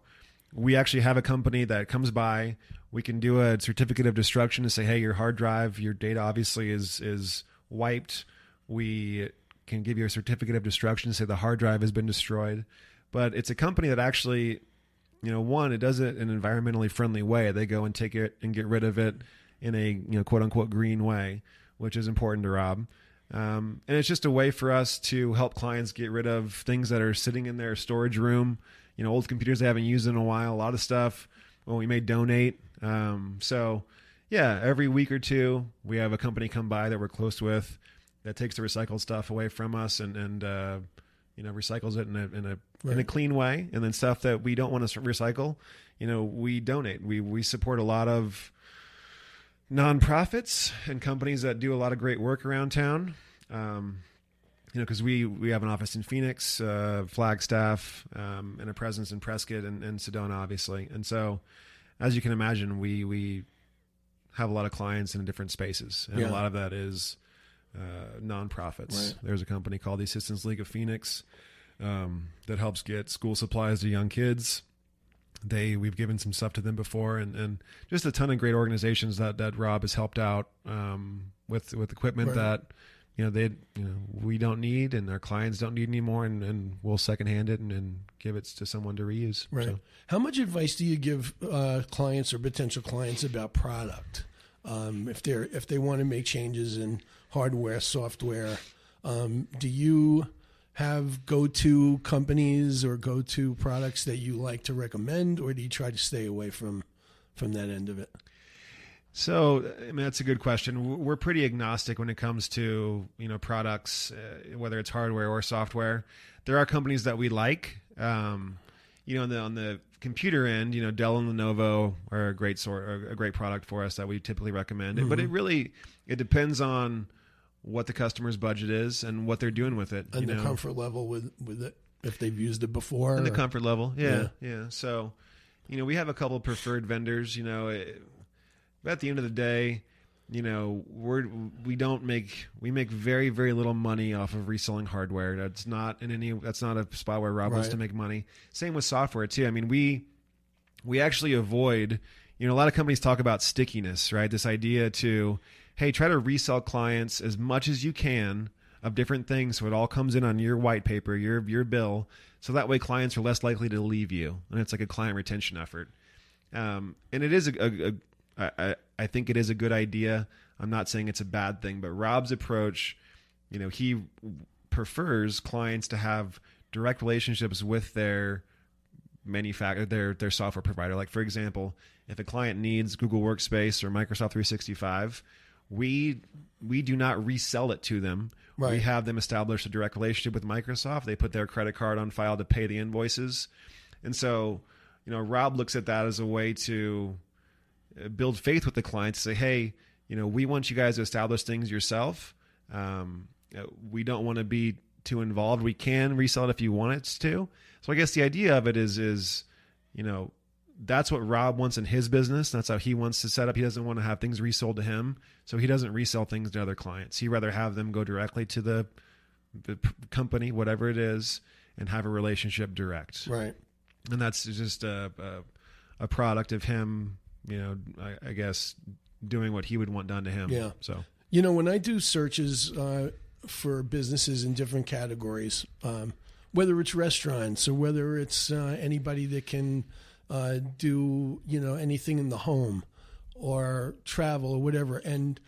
we actually have a company that comes by. We can do a certificate of destruction to say, hey, your hard drive, your data obviously is wiped. We can give you a certificate of destruction to say the hard drive has been destroyed. But it's a company that actually, one, it does it in an environmentally friendly way. They go and take it and get rid of it in a, quote unquote, green way, which is important to Rob. And it's just a way for us to help clients get rid of things that are sitting in their storage room, old computers they haven't used in a while, a lot of stuff. Well, we may donate. So yeah, every week or two, we have a company come by that we're close with that takes the recycled stuff away from us and recycles it in a clean way. And then stuff that we don't want to recycle, we donate. We support a lot of nonprofits and companies that do a lot of great work around town. Because we have an office in Phoenix, Flagstaff, and a presence in Prescott and Sedona, obviously. And so, as you can imagine, we have a lot of clients in different spaces, and a lot of that is nonprofits. Right. There's a company called the Assistance League of Phoenix that helps get school supplies to young kids. We've given some stuff to them before, and just a ton of great organizations that Rob has helped out with equipment that we don't need and our clients don't need anymore, and we'll secondhand it and give it to someone to reuse. Right. So. How much advice do you give clients or potential clients about product? If they want to make changes in hardware, software, do you have go-to companies or go-to products that you like to recommend, or do you try to stay away from that end of it? So, I mean, that's a good question. We're pretty agnostic when it comes to, products, whether it's hardware or software. There are companies that we like. On the computer end, Dell and Lenovo are a great product for us that we typically recommend. Mm-hmm. But it depends on what the customer's budget is and what they're doing with it. And the comfort level with it, if they've used it before. And the comfort level, yeah. So, we have a couple of preferred vendors, but at the end of the day, we make very, very little money off of reselling hardware. That's not a spot where Rob wants to make money. Same with software too. I mean, we actually avoid, a lot of companies talk about stickiness, right? This idea to, hey, try to resell clients as much as you can of different things, so it all comes in on your white paper, your bill, so that way clients are less likely to leave you, and it's like a client retention effort. And it is I think it is a good idea. I'm not saying it's a bad thing, but Rob's approach, he prefers clients to have direct relationships with their their software provider. Like, for example, if a client needs Google Workspace or Microsoft 365, we do not resell it to them. Right. We have them establish a direct relationship with Microsoft. They put their credit card on file to pay the invoices. And so, Rob looks at that as a way to build faith with the client to say, hey, we want you guys to establish things yourself. We don't want to be too involved. We can resell it if you want us to. So I guess the idea of it is, that's what Rob wants in his business. That's how he wants to set up. He doesn't want to have things resold to him. So he doesn't resell things to other clients. He'd rather have them go directly to the company, whatever it is, and have a relationship direct. Right. And that's just a product of him, I guess, doing what he would want done to him. Yeah. So, when I do searches for businesses in different categories, whether it's restaurants or whether it's anybody that can do, anything in the home or travel or whatever. And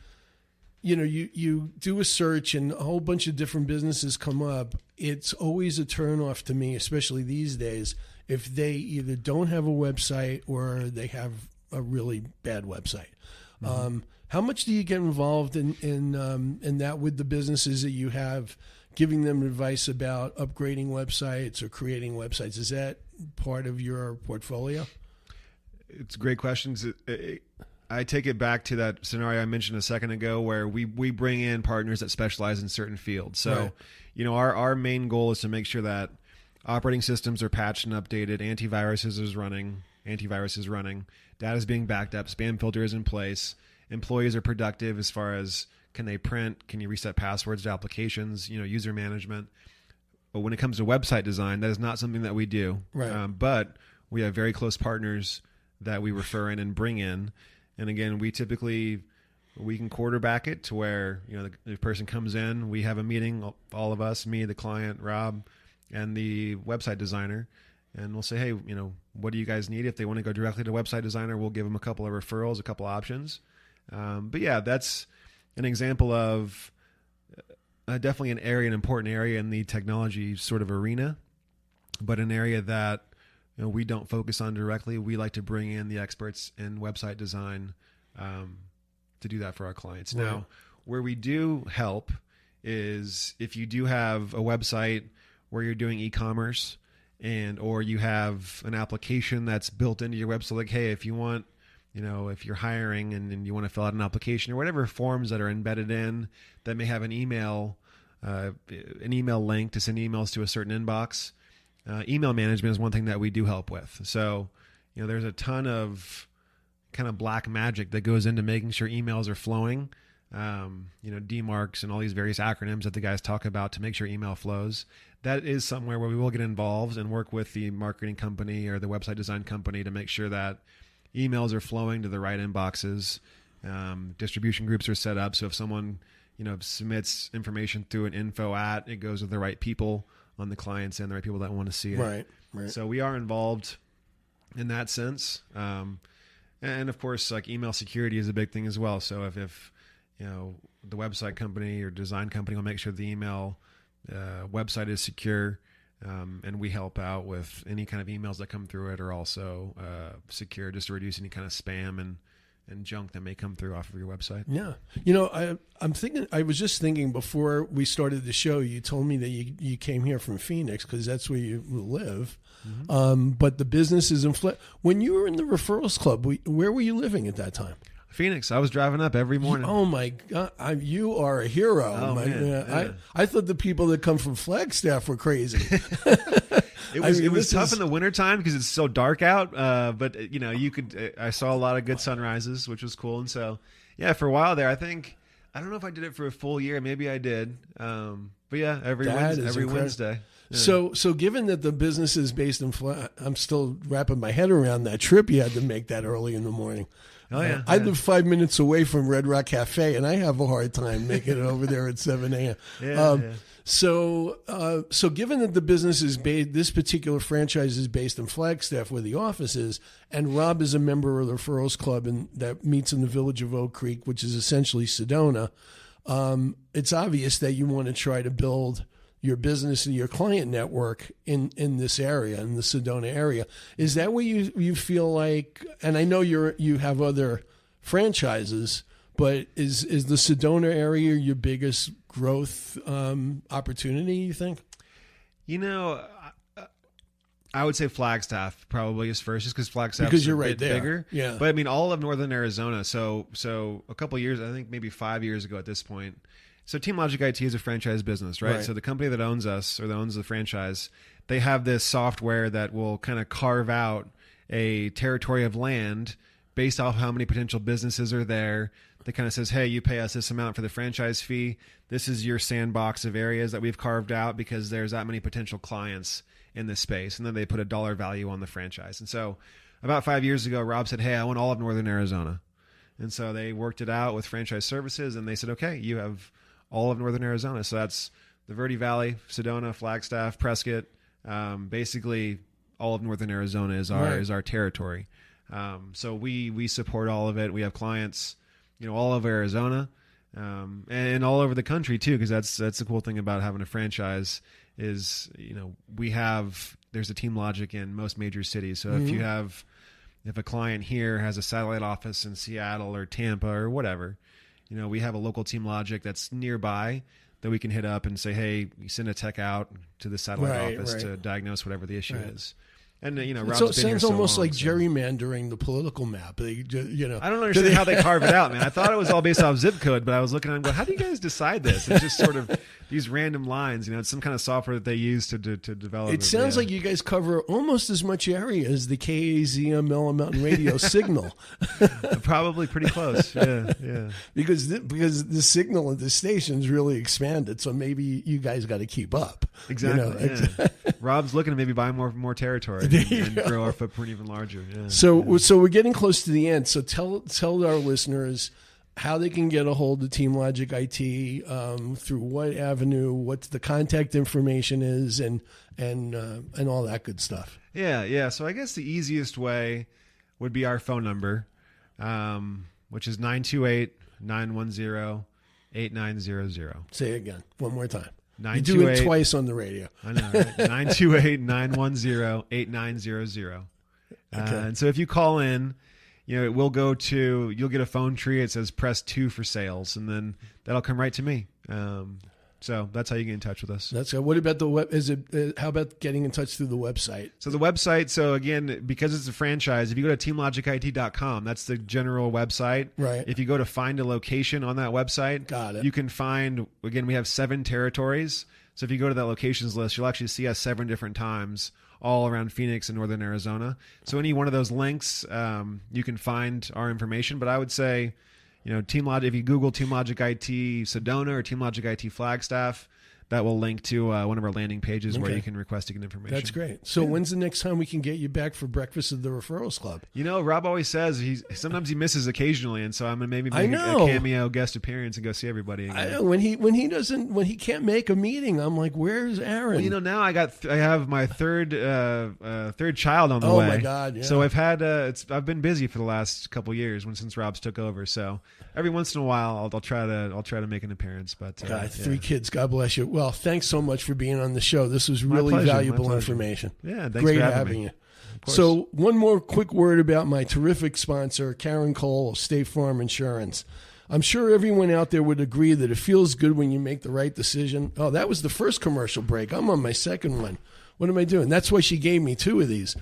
you do a search and a whole bunch of different businesses come up. It's always a turnoff to me, especially these days, if they either don't have a website or they have a really bad website. How much do you get involved in that with the businesses that you have, giving them advice about upgrading websites or creating websites? Is that part of your portfolio? It's great questions. I take it back to that scenario I mentioned a second ago where we bring in partners that specialize in certain fields. So, Right. Our main goal is to make sure that operating systems are patched and updated, antivirus is running, data is being backed up, spam filter is in place, employees are productive as far as can they print, can you reset passwords to applications, user management. But when it comes to website design, that is not something that we do. Right. But we have very close partners that we refer in and bring in. And again, we can quarterback it to where, the person comes in, we have a meeting, all of us, me, the client, Rob, and the website designer. And we'll say, hey, what do you guys need? If they want to go directly to website designer, we'll give them a couple of referrals, a couple of options. But yeah, that's an example of definitely an important area in the technology sort of arena, but an area that we don't focus on directly. We like to bring in the experts in website design to do that for our clients. Right. Now, where we do help is if you do have a website where you're doing e-commerce or you have an application that's built into your website, like, hey, if you want, if you're hiring and you want to fill out an application or whatever forms that are embedded in that may have an email link to send emails to a certain inbox. Email management is one thing that we do help with. So, there's a ton of kind of black magic that goes into making sure emails are flowing. DMARCs and all these various acronyms that the guys talk about to make sure email flows. That is somewhere where we will get involved and work with the marketing company or the website design company to make sure that emails are flowing to the right inboxes. Distribution groups are set up. So if someone, submits information through an info it goes to the right people on the client's end, the right people that want to see it. Right. So we are involved in that sense. And of course, like email security is a big thing as well. So if the website company or design company will make sure the email website is secure, and we help out with any kind of emails that come through it are also secure, just to reduce any kind of spam and junk that may come through off of your website. Yeah. I was just thinking before we started the show, you told me that you came here from Phoenix because that's where you live. Mm-hmm. But the business is in when you were in the referrals club, where were you living at that time? Phoenix. I was driving up every morning. Oh my God. You are a hero. Oh, man. Yeah. I thought the people that come from Flagstaff were crazy. It was tough in the wintertime because it's so dark out. But I saw a lot of good sunrises, which was cool. And so, yeah, for a while there, I don't know if I did it for a full year. Maybe I did. But yeah, every Wednesday. Yeah. So given that the business is based in I'm still wrapping my head around that trip you had to make that early in the morning. Oh yeah. I live 5 minutes away from Red Rock Cafe, and I have a hard time making it over there at 7 a.m. Yeah. So given that the business is based, this particular franchise is based in Flagstaff, where the office is, and Rob is a member of the Referrals Club that meets in the village of Oak Creek, which is essentially Sedona, it's obvious that you want to try to build your business and your client network in this area, in the Sedona area. Is that where you feel like, and I know you have other franchises, but is the Sedona area your biggest growth opportunity, you think? I would say Flagstaff probably is first, just because Flagstaff because is you're a right bit there. bigger. Yeah. But I mean, all of northern Arizona. So a couple of years, I think maybe 5 years ago at this point. So TeamLogic IT is a franchise business, right? So the company that owns us or that owns the franchise, they have this software that will kind of carve out a territory of land based off how many potential businesses are there. That kind of says, hey, you pay us this amount for the franchise fee. This is your sandbox of areas that we've carved out because there's that many potential clients in this space. And then they put a dollar value on the franchise. And so about 5 years ago, Rob said, hey, I want all of northern Arizona. And so they worked it out with franchise services, and they said, okay, you have all of northern Arizona. So that's the Verde Valley, Sedona, Flagstaff, Prescott. Basically, all of northern Arizona is our territory. So we support all of it. We have clients, all of Arizona. and all over the country too, because that's the cool thing about having a franchise is, there's a TeamLogic in most major cities. So if a client here has a satellite office in Seattle or Tampa or whatever, we have a local TeamLogic that's nearby that we can hit up and say, hey, you send a tech out to the satellite office to diagnose whatever the issue is. And, Rob's so it been here sounds so almost long, like gerrymandering the political map. I don't understand how they carve it out, man. I thought it was all based off zip code, but I was looking at it and going, how do you guys decide this? It's just sort of these random lines. It's some kind of software that they use to develop. It sounds like you guys cover almost as much area as the KAZM Mellow Mountain Radio signal. Probably pretty close. Yeah. Because the signal at the station's really expanded, so maybe you guys got to keep up. Exactly. Rob's looking to maybe buy more territory and grow our footprint even larger. Yeah. So we're getting close to the end. So tell our listeners how they can get a hold of TeamLogic IT, through what avenue, what the contact information is, and all that good stuff. Yeah. So I guess the easiest way would be our phone number, which is 928-910-8900. Say it again, one more time. You 928, do it twice on the radio. I know, right? 928-910-8900. Okay. And so if you call in, it will go to, you'll get a phone tree. It says press 2 for sales, and then that'll come right to me. So that's how you get in touch with us. That's good. What about the web? How about getting in touch through the website? So the website, so again, because it's a franchise, if you go to teamlogicit.com, that's the general website. Right. If you go to find a location on that website, got it. You can find, again, we have 7 territories. So if you go to that locations list, you'll actually see us 7 different times all around Phoenix and northern Arizona. So any one of those links, you can find our information. But I would say, TeamLogic, if you Google TeamLogic IT Sedona or TeamLogic IT Flagstaff, that will link to one of our landing pages where you can request to get information. That's great. So when's the next time we can get you back for breakfast at the Referrals Club? Rob always says sometimes he misses occasionally, and so I'm gonna maybe make a cameo guest appearance and go see everybody again. I know. When he can't make a meeting, I'm like, where's Aaron? Well, now I have my third child on the way. Oh my God! Yeah. So I've had I've been busy for the last couple years since Rob's took over. So every once in a while I'll try to make an appearance. But 3 kids, God bless you. Well, thanks so much for being on the show. This was really valuable information. Yeah, thanks Great for having you. So one more quick word about my terrific sponsor, Karen Cole, State Farm Insurance. I'm sure everyone out there would agree that it feels good when you make the right decision. Oh, that was the first commercial break. I'm on my second one. What am I doing? That's why she gave me 2 of these.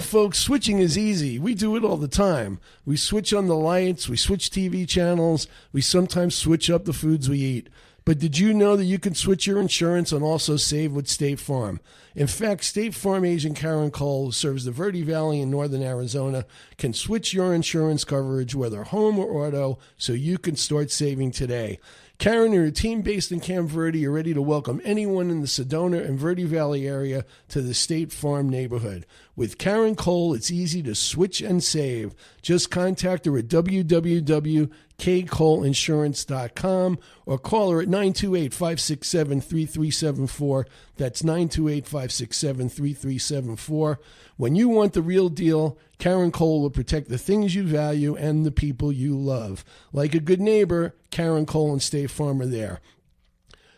Folks, switching is easy. We do it all the time. We switch on the lights. We switch TV channels. We sometimes switch up the foods we eat. But did you know that you can switch your insurance and also save with State Farm? In fact, State Farm agent Karen Cole, who serves the Verde Valley in northern Arizona, can switch your insurance coverage, whether home or auto, so you can start saving today. Karen and her team based in Camp Verde are ready to welcome anyone in the Sedona and Verde Valley area to the State Farm neighborhood. With Karen Cole, it's easy to switch and save. Just contact her at www.kcoleinsurance.com or call her at 928-567-3374. That's 928-567-3374. When you want the real deal, Karen Cole will protect the things you value and the people you love. Like a good neighbor, Karen Cole and State Farm are there.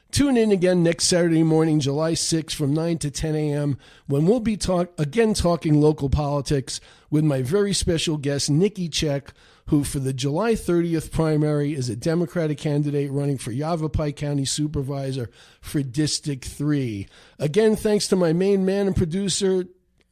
Tune in again next Saturday morning, July 6th from 9 to 10 a.m. when we'll be talking local politics with my very special guest, Nikki Check, who for the July 30th primary is a Democratic candidate running for Yavapai County Supervisor for District 3. Again, thanks to my main man and producer,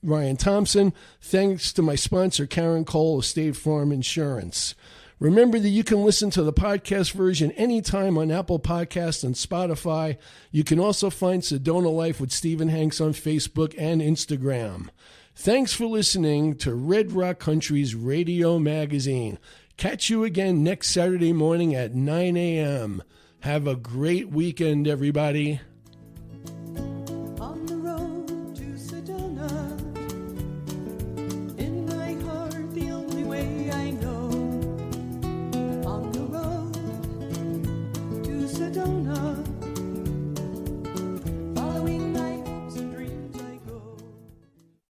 Ryan Thompson. Thanks to my sponsor, Karen Cole of State Farm Insurance. Remember that you can listen to the podcast version anytime on Apple Podcasts and Spotify. You can also find Sedona Life with Stephen Hanks on Facebook and Instagram. Thanks for listening to Red Rock Country's Radio Magazine. Catch you again next Saturday morning at 9 a.m. Have a great weekend, everybody.